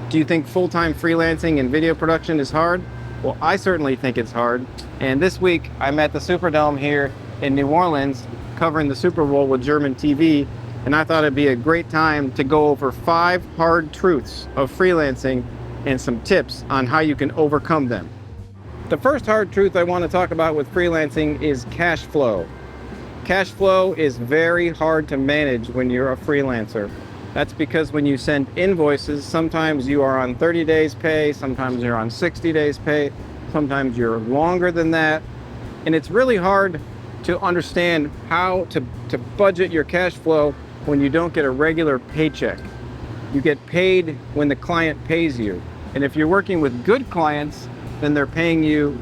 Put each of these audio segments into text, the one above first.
Do you think full-time freelancing and video production is hard? Well, I certainly think it's hard. And this week, I'm at the Superdome here in New Orleans, covering the Super Bowl with German TV. And I thought it'd be a great time to go over 5 hard truths of freelancing and some tips on how you can overcome them. The first hard truth I want to talk about with freelancing is cash flow. Cash flow is very hard to manage when you're a freelancer. That's because when you send invoices, sometimes you are on 30 days pay, sometimes you're on 60 days pay, sometimes you're longer than that. And it's really hard to understand how to budget your cash flow when you don't get a regular paycheck. You get paid when the client pays you. And if you're working with good clients, then they're paying you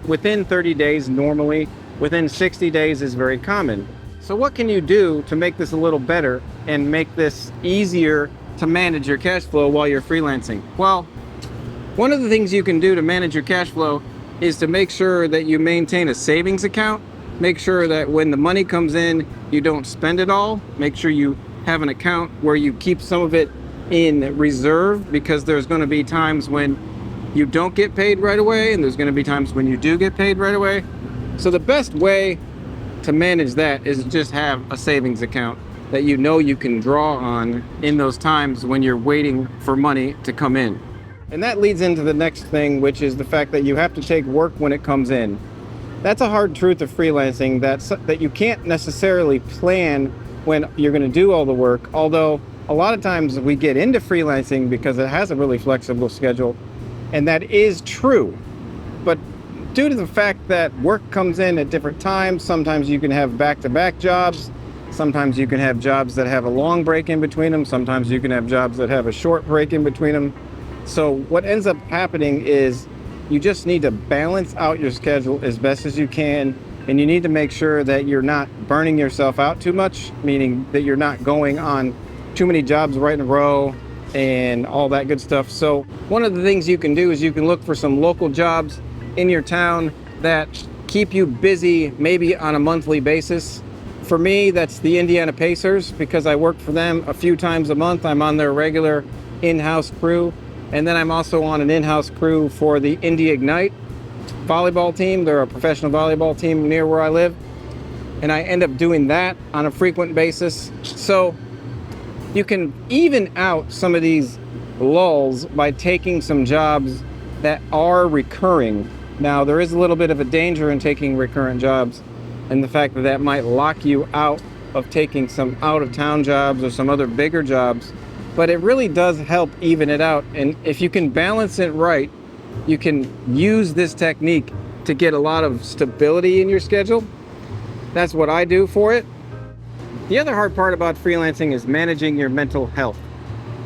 within 30 days normally. Within 60 days is very common. So what can you do to make this a little better and make this easier to manage your cash flow while you're freelancing? Well, one of the things you can do to manage your cash flow is to make sure that you maintain a savings account. Make sure that when the money comes in, you don't spend it all. Make sure you have an account where you keep some of it in reserve, because there's going to be times when you don't get paid right away, and there's going to be times when you do get paid right away. So the best way to manage that is just have a savings account that you know you can draw on in those times when you're waiting for money to come in. And that leads into the next thing, which is the fact that you have to take work when it comes in. That's a hard truth of freelancing, that you can't necessarily plan when you're going to do all the work, although a lot of times we get into freelancing because it has a really flexible schedule, and that is true. But due to the fact that work comes in at different times, sometimes you can have back-to-back jobs, sometimes you can have jobs that have a long break in between them, sometimes you can have jobs that have a short break in between them. So what ends up happening is you just need to balance out your schedule as best as you can, and you need to make sure that you're not burning yourself out too much, meaning that you're not going on too many jobs right in a row and all that good stuff. So one of the things you can do is you can look for some local jobs in your town that keep you busy, maybe on a monthly basis. For me, that's the Indiana Pacers, because I work for them a few times a month. I'm on their regular in-house crew, and then I'm also on an in-house crew for the Indy Ignite volleyball team. They're a professional volleyball team near where I live, and I end up doing that on a frequent basis. So you can even out some of these lulls by taking some jobs that are recurring. Now, there is a little bit of a danger in taking recurrent jobs, and the fact that that might lock you out of taking some out-of-town jobs or some other bigger jobs, but it really does help even it out. And if you can balance it right, you can use this technique to get a lot of stability in your schedule. That's what I do for it. The other hard part about freelancing is managing your mental health.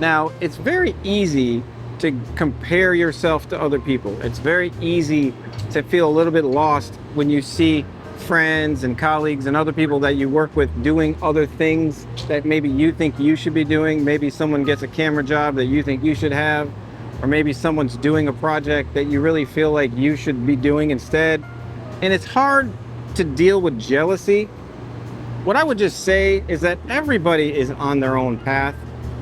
Now, it's very easy to compare yourself to other people. It's very easy to feel a little bit lost when you see friends and colleagues and other people that you work with doing other things that maybe you think you should be doing. Maybe someone gets a camera job that you think you should have, or maybe someone's doing a project that you really feel like you should be doing instead. And it's hard to deal with jealousy. What I would just say is that everybody is on their own path.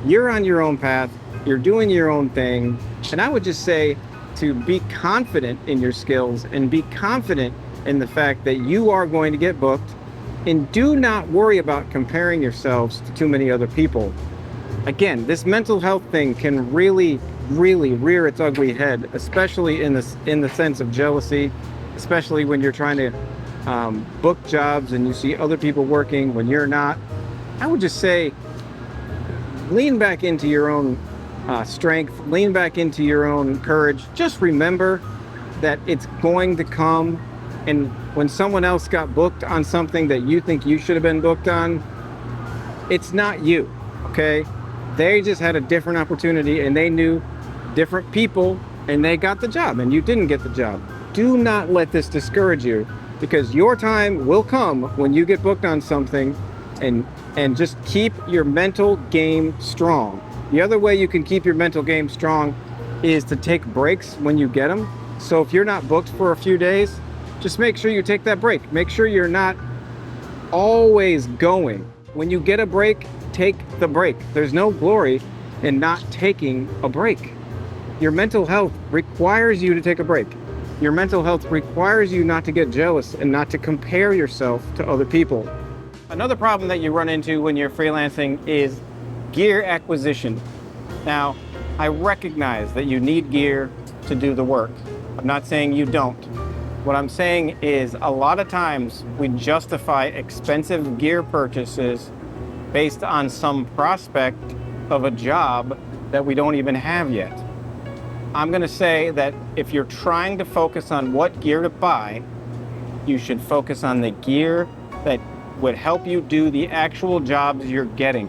You're on your own path. You're doing your own thing. And I would just say to be confident in your skills and be confident in the fact that you are going to get booked, and do not worry about comparing yourselves to too many other people. Again, this mental health thing can really rear its ugly head, especially in the sense of jealousy, especially when you're trying to book jobs and you see other people working when you're not. I would just say lean back into your own strength, lean back into your own courage. Just remember that it's going to come, and when someone else got booked on something that you think you should have been booked on, it's not you, okay? They just had a different opportunity and they knew different people and they got the job and you didn't get the job. Do not let this discourage you, because your time will come when you get booked on something, and just keep your mental game strong. The other way you can keep your mental game strong is to take breaks when you get them. So if you're not booked for a few days, just make sure you take that break. Make sure you're not always going. When you get a break, take the break. There's no glory in not taking a break. Your mental health requires you to take a break. Your mental health requires you not to get jealous and not to compare yourself to other people. Another problem that you run into when you're freelancing is gear acquisition. Now, I recognize that you need gear to do the work. I'm not saying you don't. What I'm saying is a lot of times we justify expensive gear purchases based on some prospect of a job that we don't even have yet. I'm going to say that if you're trying to focus on what gear to buy, you should focus on the gear that would help you do the actual jobs you're getting.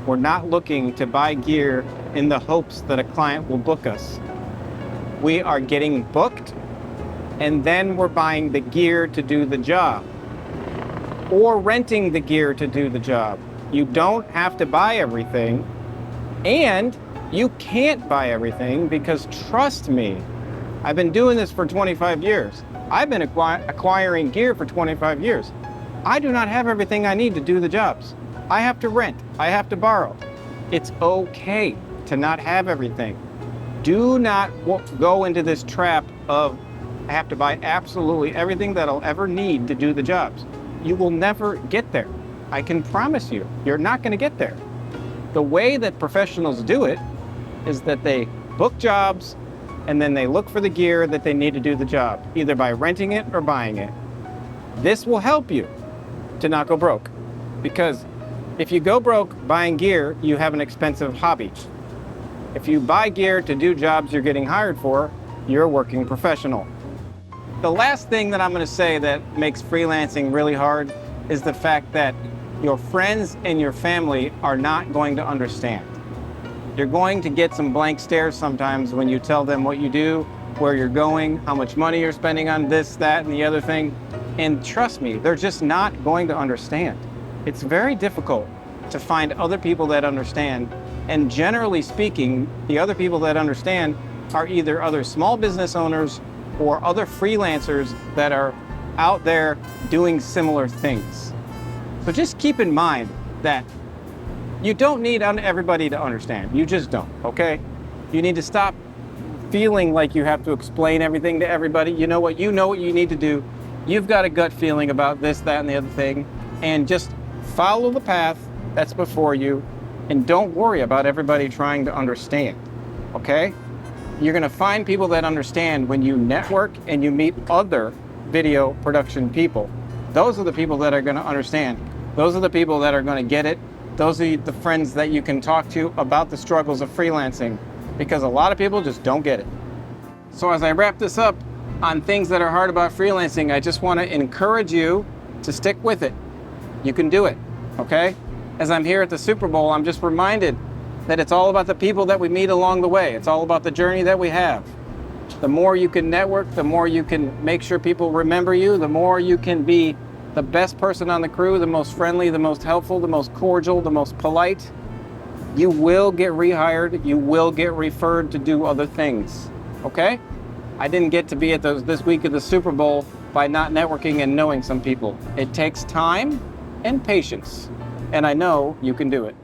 We're not looking to buy gear in the hopes that a client will book us. We are getting booked, and then we're buying the gear to do the job, or renting the gear to do the job. You don't have to buy everything, and you can't buy everything, because trust me, I've been doing this for 25 years. I've been acquiring gear for 25 years. I do not have everything I need to do the jobs. I have to rent, I have to borrow. It's okay to not have everything. Do not go into this trap of I have to buy absolutely everything that I'll ever need to do the jobs. You will never get there. I can promise you, you're not going to get there. The way that professionals do it is that they book jobs and then they look for the gear that they need to do the job, either by renting it or buying it. This will help you to not go broke, because if you go broke buying gear, you have an expensive hobby. If you buy gear to do jobs you're getting hired for, you're a working professional. The last thing that I'm going to say that makes freelancing really hard is the fact that your friends and your family are not going to understand. You're going to get some blank stares sometimes when you tell them what you do, where you're going, how much money you're spending on this, that, and the other thing. And trust me, they're just not going to understand. It's very difficult to find other people that understand. And generally speaking, the other people that understand are either other small business owners or other freelancers that are out there doing similar things. So just keep in mind that you don't need everybody to understand. You just don't, okay? You need to stop feeling like you have to explain everything to everybody. You know what you need to do. You've got a gut feeling about this, that, and the other thing, and just follow the path that's before you, and don't worry about everybody trying to understand, okay? You're gonna find people that understand when you network and you meet other video production people. Those are the people that are gonna understand. Those are the people that are gonna get it. Those are the friends that you can talk to about the struggles of freelancing, because a lot of people just don't get it. So as I wrap this up on things that are hard about freelancing, I just wanna encourage you to stick with it. You can do it, okay? As I'm here at the Super Bowl, I'm just reminded that it's all about the people that we meet along the way. It's all about the journey that we have. The more you can network, the more you can make sure people remember you, the more you can be the best person on the crew, the most friendly, the most helpful, the most cordial, the most polite. You will get rehired, you will get referred to do other things, okay? I didn't get to be at this week of the Super Bowl by not networking and knowing some people. It takes time and patience, and I know you can do it.